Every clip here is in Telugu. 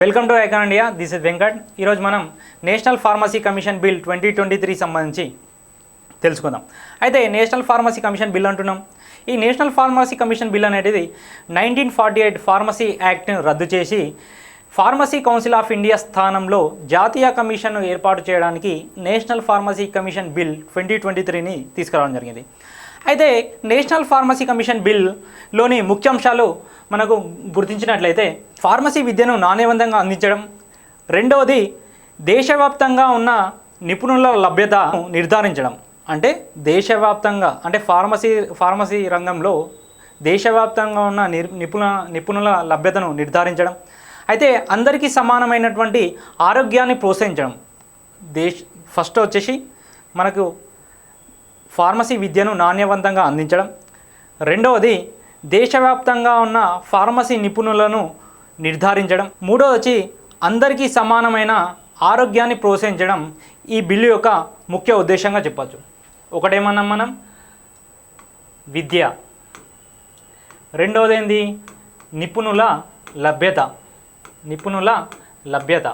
Welcome to icon India. This is Venkat. ఈరోజు మనం నేషనల్ ఫార్మసీ కమిషన్ బిల్ 2023 సంబంధించి తెలుసుకుందాం. అయితే నేషనల్ ఫార్మసీ కమిషన్ బిల్ అంటున్నాం. ఈ నేషనల్ ఫార్మసీ కమిషన్ బిల్ అనేది 1948 ఫార్మసీ యాక్ట్ను రద్దు చేసి ఫార్మసీ కౌన్సిల్ ఆఫ్ ఇండియా స్థానంలో జాతీయ కమిషన్ను ఏర్పాటు చేయడానికి నేషనల్ ఫార్మసీ కమిషన్ బిల్ 2023ని తీసుకురావడం జరిగింది. అయితే నేషనల్ ఫార్మసీ కమిషన్ బిల్లోని ముఖ్యాంశాలు మనకు గుర్తించినట్లయితే ఫార్మసీ విద్యను నాణ్యవంతంగా అందించడం, రెండవది దేశవ్యాప్తంగా ఉన్న నిపుణుల లభ్యతను నిర్ధారించడం. అంటే దేశవ్యాప్తంగా అంటే ఫార్మసీ రంగంలో దేశవ్యాప్తంగా ఉన్న నిపుణుల లభ్యతను నిర్ధారించడం. అయితే అందరికీ సమానమైనటువంటి ఆరోగ్యాన్ని ప్రోత్సహించడం. ఫస్ట్ వచ్చేసి మనకు ఫార్మసీ విద్యను నాణ్యవంతంగా అందించడం, రెండవది దేశవ్యాప్తంగా ఉన్న ఫార్మసీ నిపుణులను నిర్ధారించడం, మూడవది వచ్చి అందరికీ సమానమైన ఆరోగ్యాన్ని ప్రోత్సహించడం ఈ బిల్లు యొక్క ముఖ్య ఉద్దేశంగా చెప్పచ్చు. ఒకటేమన్నాం మనం విద్య, రెండవది ఏంది నిపుణుల లభ్యత,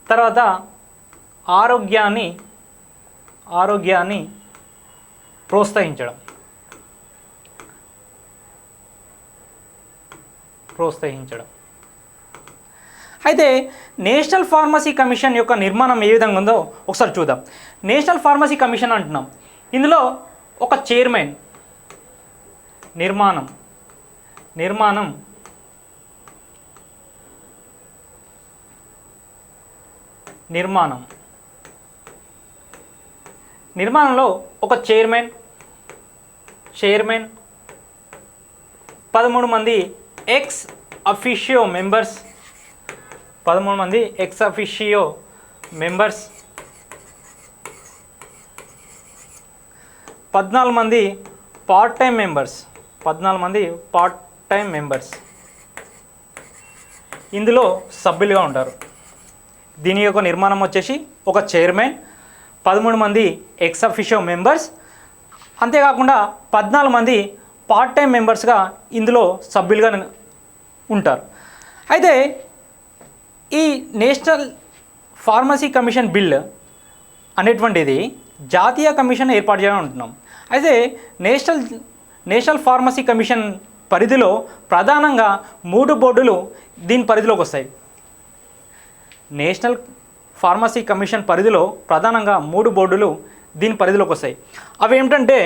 తర్వాత ఆరోగ్యాన్ని ప్రోత్సహించడం. అయితే నేషనల్ ఫార్మసీ కమిషన్ యొక్క నిర్మాణం ఏ విధంగా ఉందో ఒకసారి చూద్దాం. నేషనల్ ఫార్మసీ కమిషన్ అంటున్నాం, ఇందులో ఒక చైర్మన్, నిర్మాణంలో ఒక చైర్మన్ 13 మంది ఎక్స్ అఫిషియో మెంబర్స్, 14 మంది పార్ట్ టైం మెంబర్స్ ఇందులో సభ్యులుగా ఉంటారు. దీని యొక్క నిర్మాణం వచ్చేసి ఒక చైర్మన్, 13 మంది ఎక్స్ అఫిషియో మెంబర్స్, అంతేకాకుండా 14 మంది పార్ట్ టైం మెంబర్స్గా ఇందులో సభ్యులుగా ఉంటారు. అయితే ఈ నేషనల్ ఫార్మసీ కమిషన్ బిల్ అనేటువంటిది జాతీయ కమిషన్ ఏర్పాటు చేయాలని ఉంటున్నాం. అయితే నేషనల్ ఫార్మసీ కమిషన్ పరిధిలో ప్రధానంగా 3 బోర్డులు దీని పరిధిలోకి వస్తాయి. నేషనల్ ఫార్మసీ కమిషన్ పరిధిలో ప్రధానంగా 3 బోర్డులు దీని పరిధిలోకి వస్తాయి. అవి ఏమిటంటే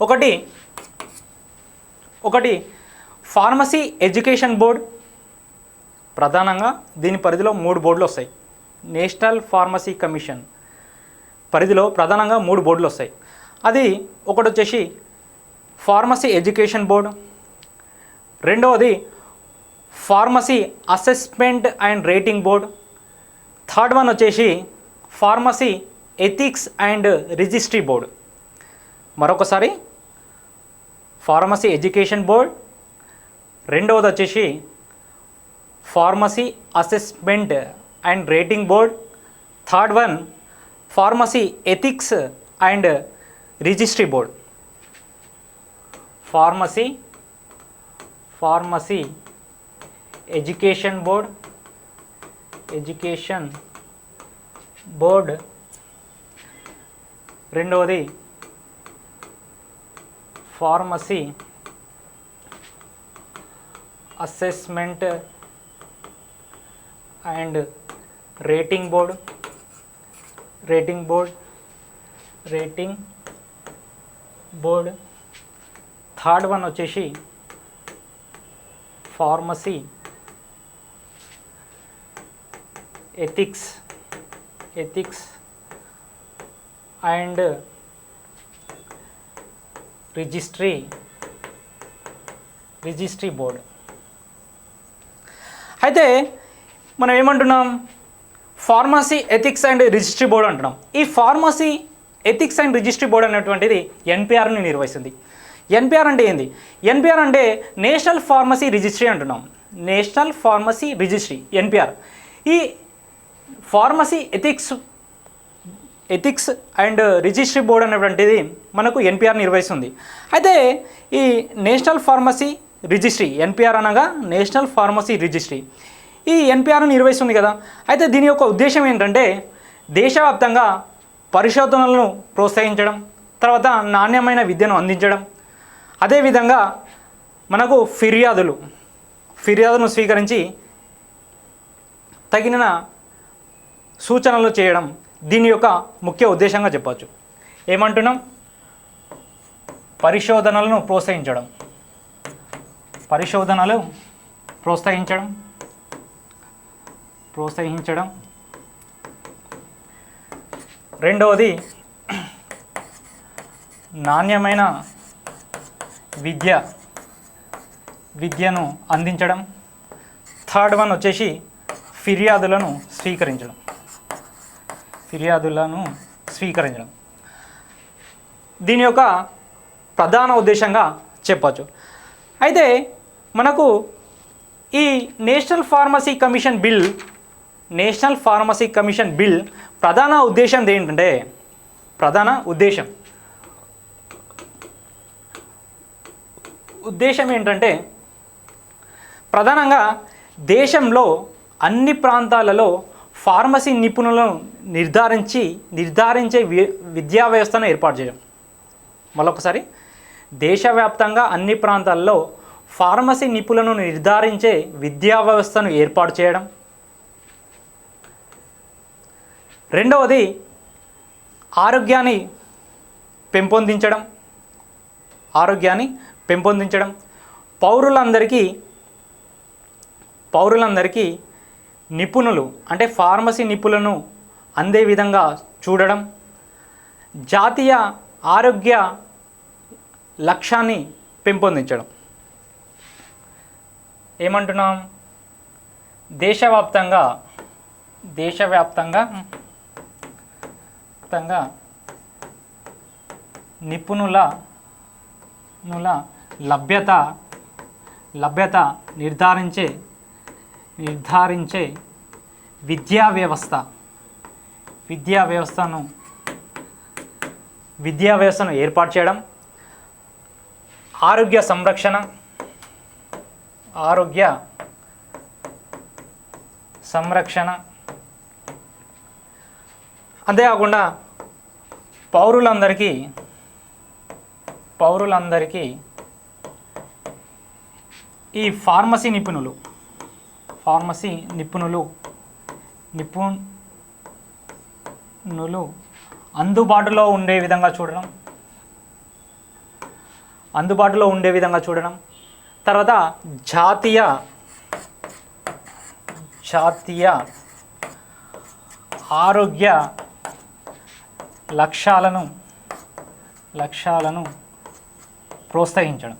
ఒకటి ఫార్మసీ ఎడ్యుకేషన్ బోర్డ్, ప్రధానంగా దీని పరిధిలో 3 బోర్డులు వస్తాయి. నేషనల్ ఫార్మసీ కమిషన్ పరిధిలో ప్రధానంగా 3 బోర్డులు వస్తాయి. అది ఒకటి వచ్చేసి ఫార్మసీ ఎడ్యుకేషన్ బోర్డ్, రెండవది pharmacy assessment and rating board, third one వచ్చేసి pharmacy ethics and registry board. మరొకసారి ఫార్మసీ ఎడ్యుకేషన్ బోర్డ్, రెండవది వచ్చేసి pharmacy assessment and rating board, third one pharmacy ethics and registry board. Pharmacy education board, రెండవది pharmacy assessment and rating board, third one వచ్చేసి pharmacy ethics and registry board. అయితే మనం ఏమంటున్నాం, pharmacy ethics and registry board అంటున్నాం. ఈ pharmacy ethics and registry board అనేటువంటిది ఎన్పిఆర్ని నిర్వహిస్తుంది. ఎన్పిఆర్ అంటే ఏంది? ఎన్పిఆర్ అంటే నేషనల్ ఫార్మసీ రిజిస్ట్రీ అంటున్నాం. National pharmacy registry NPR. ఈ pharmacy ethics and registry board అనేటువంటిది మనకు ఎన్పిఆర్ నిర్వహిస్తుంది. అయితే ఈ నేషనల్ ఫార్మసీ రిజిస్ట్రీ. ఎన్పిఆర్ అనగా నేషనల్ ఫార్మసీ రిజిస్ట్రీ. ఈ ఎన్పిఆర్ను నిర్వహిస్తుంది కదా. అయితే దీని యొక్క ఉద్దేశం ఏంటంటే దేశవ్యాప్తంగా పరిశోధనలను ప్రోత్సహించడం, తర్వాత నాణ్యమైన విద్యను అందించడం, అదేవిధంగా మనకు ఫిర్యాదును స్వీకరించి తగిన సూచనలు చేయడం దీని యొక్క ముఖ్య ఉద్దేశంగా చెప్పవచ్చు. ఏమంటున్నాం? పరిశోధనలను ప్రోత్సహించడం. రెండవది నాణ్యమైన విద్యను అందించడం. థర్డ్ వన్ వచ్చేసి ఫిర్యాదులను స్వీకరించడం. దీని యొక్క ప్రధాన ఉద్దేశంగా చెప్పచ్చు. అయితే మనకు ఈ నేషనల్ ఫార్మసీ కమిషన్ బిల్ ప్రధాన ఉద్దేశం ఏంటంటే ఏంటంటే ప్రధానంగా దేశంలో అన్ని ప్రాంతాలలో ఫార్మసీ నిపుణులను నిర్ధారించే విద్యా వ్యవస్థను ఏర్పాటు చేయడం. మరొకసారి, దేశవ్యాప్తంగా అన్ని ప్రాంతాల్లో ఫార్మసీ నిపుణులను నిర్ధారించే విద్యా వ్యవస్థను ఏర్పాటు చేయడం. రెండవది ఆరోగ్యాన్ని పెంపొందించడం. పౌరులందరికీ నిపుణులు అంటే ఫార్మసీ నిపుణులను అందే విధంగా చూడడం. జాతీయ ఆరోగ్య లక్ష్యాన్ని పెంపొందించడం. ఏమంటున్నాం? దేశవ్యాప్తంగా నిపుణుల లభ్యత నిర్ధారించే విద్యా వ్యవస్థను ఏర్పాటు చేయడం. ఆరోగ్య సంరక్షణ. అంతేకాకుండా పౌరులందరికీ ఈ ఫార్మసీ నిపుణులు అందుబాటులో ఉండే విధంగా చూడడం. తర్వాత జాతీయ ఆరోగ్య లక్ష్యాలను ప్రోత్సహించడం.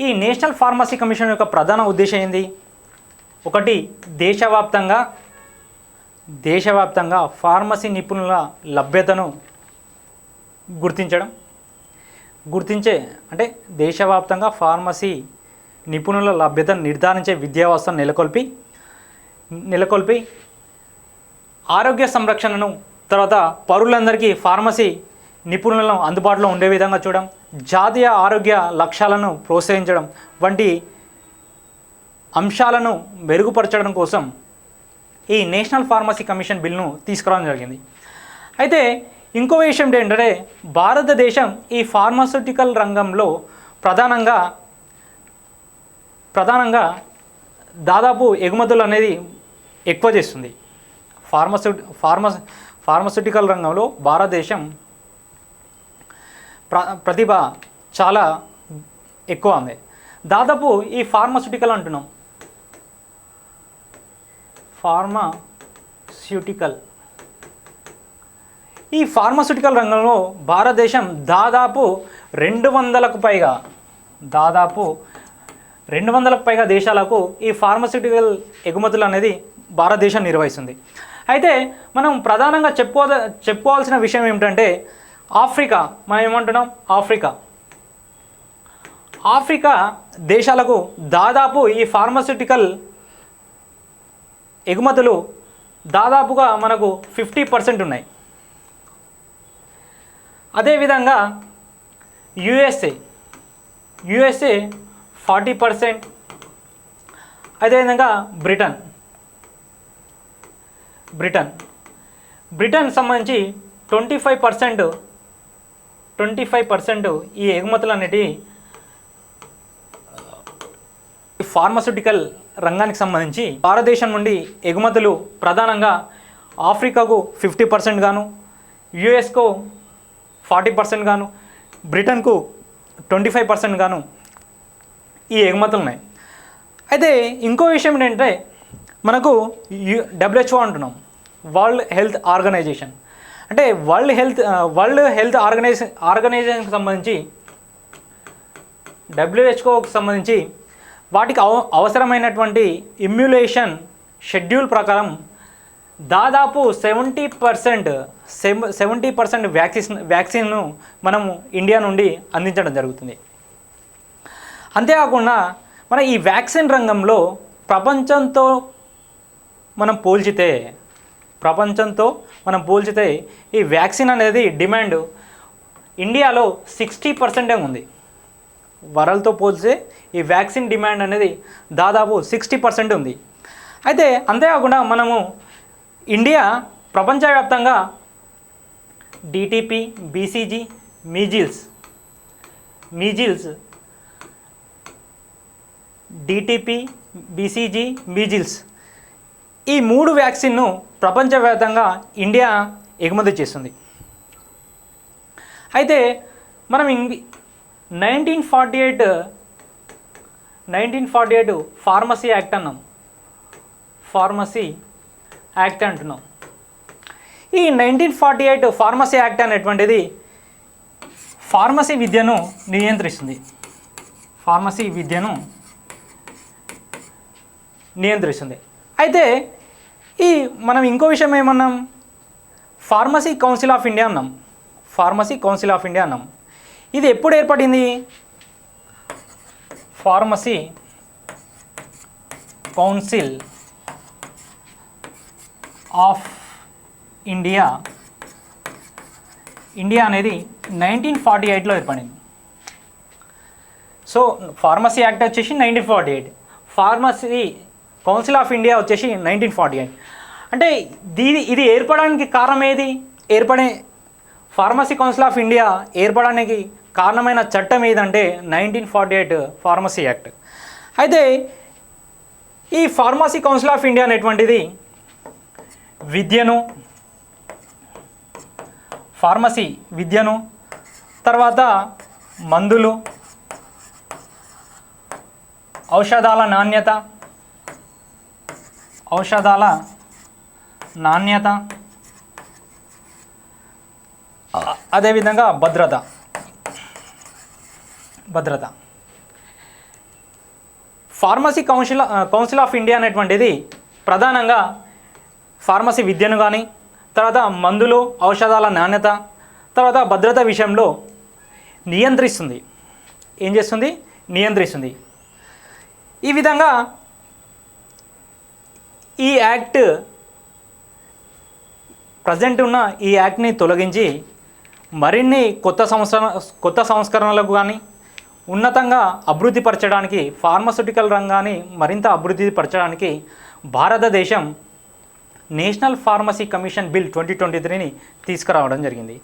ఈ నేషనల్ ఫార్మసీ కమిషన్ యొక్క ప్రధాన ఉద్దేశం ఏంది? ఒకటి, దేశవ్యాప్తంగా ఫార్మసీ నిపుణుల లభ్యతను అంటే దేశవ్యాప్తంగా ఫార్మసీ నిపుణుల లభ్యతను నిర్ధారించే విద్యా వ్యవస్థను నెలకొల్పి ఆరోగ్య సంరక్షణను, తర్వాత పౌరులందరికీ ఫార్మసీ నిపుణులను అందుబాటులో ఉండే విధంగా చూడడం, జాతీయ ఆరోగ్య లక్ష్యాలను ప్రోత్సహించడం వంటి అంశాలను మెరుగుపరచడం కోసం ఈ నేషనల్ ఫార్మసీ కమిషన్ బిల్ను తీసుకురావడం జరిగింది. అయితే ఇంకో విషయం ఏంటంటే భారతదేశం ఈ ఫార్మాస్యూటికల్ రంగంలో ప్రధానంగా దాదాపు ఎగుమతులు అనేది ఎక్కువ చేస్తుంది. ఫార్మాస్యూటికల్ రంగంలో భారతదేశం ప్రతిభ చాలా ఎక్కువ ఉంది. దాదాపు ఈ ఫార్మాస్యూటికల్ రంగంలో భారతదేశం దాదాపు 200కు పైగా దేశాలకు ఈ ఫార్మాస్యూటికల్ ఎగుమతులు అనేది భారతదేశం నిర్వహిస్తుంది. అయితే మనం ప్రధానంగా చెప్పుకోవాల్సిన విషయం ఏమిటంటే మనం ఏమంటున్నాం? ఆఫ్రికా దేశాలకు దాదాపు ఈ ఫార్మాస్యూటికల్ ఎగుమతులు దాదాపుగా మనకు 50% ఉన్నాయి. అదేవిధంగా యుఎస్ఏ 40%. అదేవిధంగా బ్రిటన్ సంబంధించి 25% ఈ ఎగుమతులు అనేటివి ఫార్మస్యూటికల్ రంగానికి సంబంధించి భారతదేశం నుండి ఎగుమతులు ప్రధానంగా ఆఫ్రికాకు 50% గాను, యుఎస్కు 40% గాను, బ్రిటన్కు 25% గాను ఈ ఎగుమతులు ఉన్నాయి. అయితే ఇంకో విషయం ఏంటంటే మనకు WHO అంటున్నాం, వరల్డ్ హెల్త్ ఆర్గనైజేషన్. అంటే వరల్డ్ హెల్త్ ఆర్గనైజేషన్కి సంబంధించి WHOకి సంబంధించి వాటికి అవసరమైనటువంటి ఇమ్యులేషన్ షెడ్యూల్ ప్రకారం దాదాపు 70% వ్యాక్సిన్ను మనము ఇండియా నుండి అందించడం జరుగుతుంది. అంతేకాకుండా మన ఈ వ్యాక్సిన్ రంగంలో ప్రపంచంతో మనం పోల్చితే ఈ వ్యాక్సిన్ అనేది డిమాండ్ ఇండియాలో 60% ఉంది. వరల్డ్తో పోల్చితే ఈ వ్యాక్సిన్ డిమాండ్ అనేది దాదాపు 60% ఉంది. అయితే అంతేకాకుండా మనము ఇండియా ప్రపంచవ్యాప్తంగా DTP, BCG, మీజిల్స్ ఈ 3 వ్యాక్సిన్ను ప్రపంచవ్యాప్తంగా ఇండియా ఎగుమతి చేస్తుంది. అయితే మనం 1948 ఫార్మసీ యాక్ట్ అంటున్నాం. ఈ 1948 ఫార్మసీ యాక్ట్ అనేటువంటిది ఫార్మసీ విద్యను నియంత్రిస్తుంది. అయితే మనం ఇంకో విషయం ఏమన్నాం, ఫార్మసీ కౌన్సిల్ ఆఫ్ ఇండియా అన్నాం. ఇది ఎప్పుడు ఏర్పడింది? ఫార్మసీ కౌన్సిల్ ఆఫ్ ఇండియా అనేది 1948లో ఏర్పడింది. సో ఫార్మసీ యాక్ట్ వచ్చేసి 1948, ఫార్మసీ కౌన్సిల్ ఆఫ్ ఇండియా వచ్చేసి 1948. అంటే ఇది ఏర్పడడానికి కారణం ఏది? ఫార్మసీ కౌన్సిల్ ఆఫ్ ఇండియా ఏర్పడడానికి కారణమైన చట్టం ఏదంటే 1948 ఫార్మసీ యాక్ట్. అయితే ఈ ఫార్మసీ కౌన్సిల్ ఆఫ్ ఇండియా అనేటువంటిది ఫార్మసీ విద్యను, తర్వాత మందులు, ఔషధాల నాణ్యత, అదేవిధంగా భద్రత. ఫార్మసీ కౌన్సిల్ ఆఫ్ ఇండియా అనేటువంటిది ప్రధానంగా ఫార్మసీ విద్యను కానీ, తర్వాత మందులు, ఔషధాల నాణ్యత, తర్వాత భద్రత విషయంలో నియంత్రిస్తుంది. ఈ విధంగా ఈ యాక్ట్ ప్రజెంట్ ఉన్న ఈ యాక్ట్ని తొలగించి మరిన్ని కొత్త సంస్కరణలకు కానీ ఉన్నతంగా అభివృద్ధిపరచడానికి, ఫార్మస్యూటికల్ రంగాన్ని మరింత అభివృద్ధిపరచడానికి భారతదేశం నేషనల్ ఫార్మసీ కమిషన్ బిల్ 2023ని తీసుకురావడం జరిగింది.